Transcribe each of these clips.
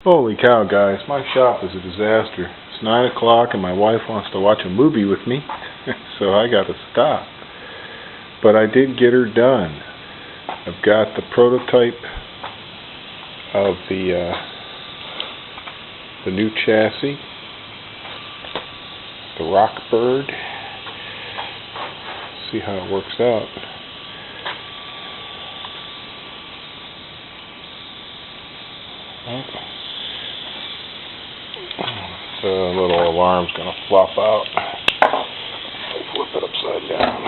Holy cow, guys, my shop is a disaster. It's 9 o'clock and my wife wants to watch a movie with me, so I gotta stop. But I did get her done. I've got the prototype of the new chassis, the Rockbird. See how it works out. The little alarm's going to flop out. Flip it upside down.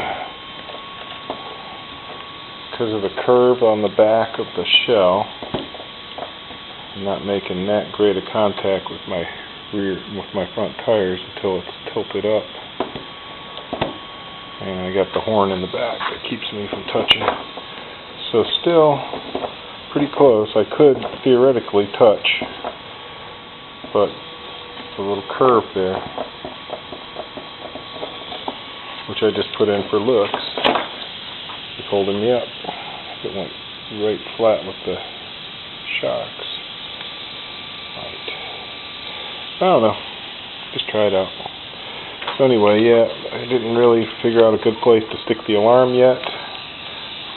Because of the curve on the back of the shell, I'm not making that great a contact with my front tires until it's tilted up. And I got the horn in the back that keeps me from touching. So still pretty close. I could theoretically touch, but a little curve there, which I just put in for looks, is holding me up. It went right flat with the shocks. Right. I don't know. Just try it out. So anyway, yeah, I didn't really figure out a good place to stick the alarm yet.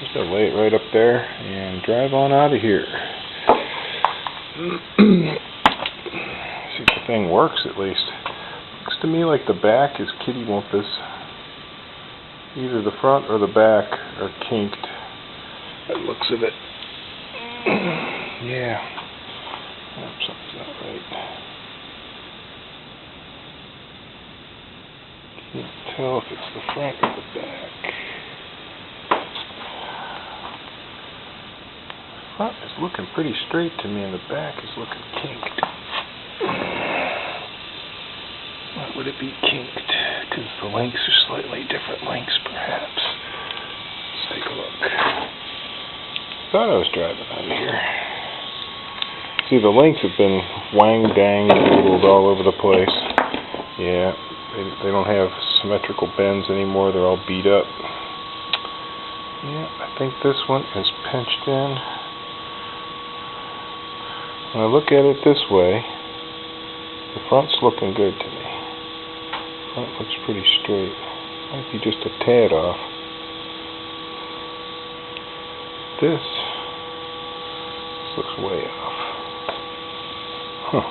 Just gonna lay it right up there and drive on out of here. See if the thing works at least. Looks to me like the back is kitty wampus. Either the front or the back are kinked. By the looks of it. Yeah. Oh, something's not right. Can't tell if it's the front or the back. The front is looking pretty straight to me and the back is looking kinked. Why would it be kinked? Because the links are slightly different lengths, perhaps. Let's take a look. Thought I was driving out of here. See, the links have been wang-dang-doodled all over the place. Yeah, they don't have symmetrical bends anymore. They're all beat up. Yeah, I think this one is pinched in. When I look at it this way, the front's looking good to me. Front looks pretty straight. Might be just a tad off. This looks way off. Huh.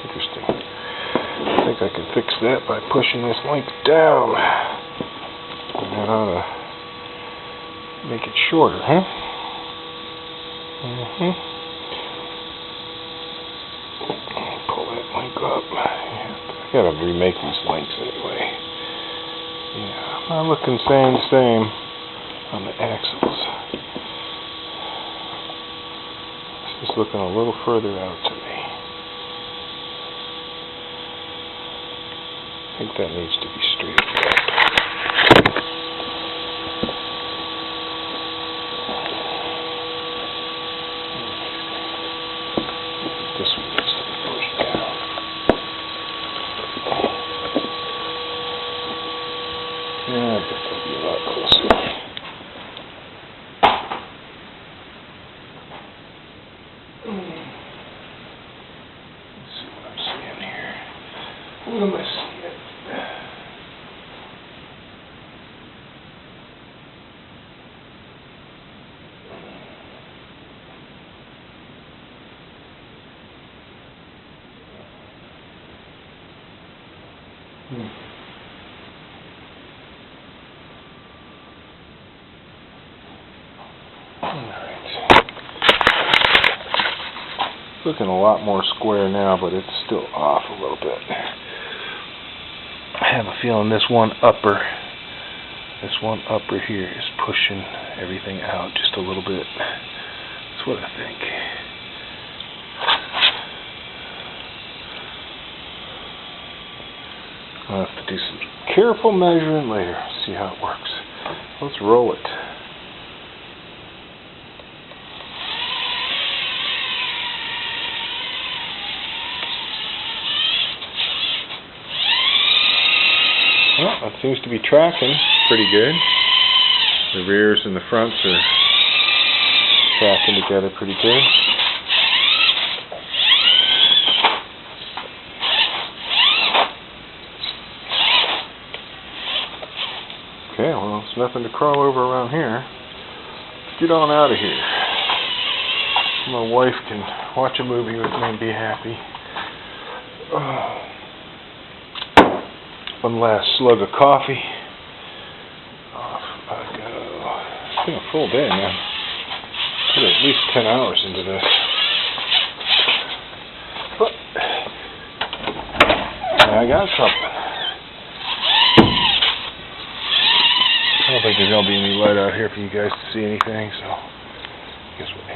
Interesting. I think I can fix that by pushing this link down. And that ought to make it shorter, huh? Pull that link up. I gotta remake these links anyway. Yeah, I'm looking same on the axles. This is looking a little further out to me. I think that needs to be straightened up. This one needs to be pushed down. Yeah, I bet that'll be a lot closer. Let's see what I'm seeing here. What am I seeing? Alright. Looking a lot more square now, but it's still off a little bit. I have a feeling this one upper here is pushing everything out just a little bit. That's what I think. I'll have to do some careful measuring later, see how it works. Let's roll it. Well, that seems to be tracking pretty good. The rears and the fronts are tracking together pretty good. nothing to crawl over around here. Get on out of here. My wife can watch a movie with me and be happy. One last slug of coffee. Off I go. It's been a full day, man. Put at least 10 hours into this. But I got something. I don't think there's going to be any light out here for you guys to see anything, so I guess we'll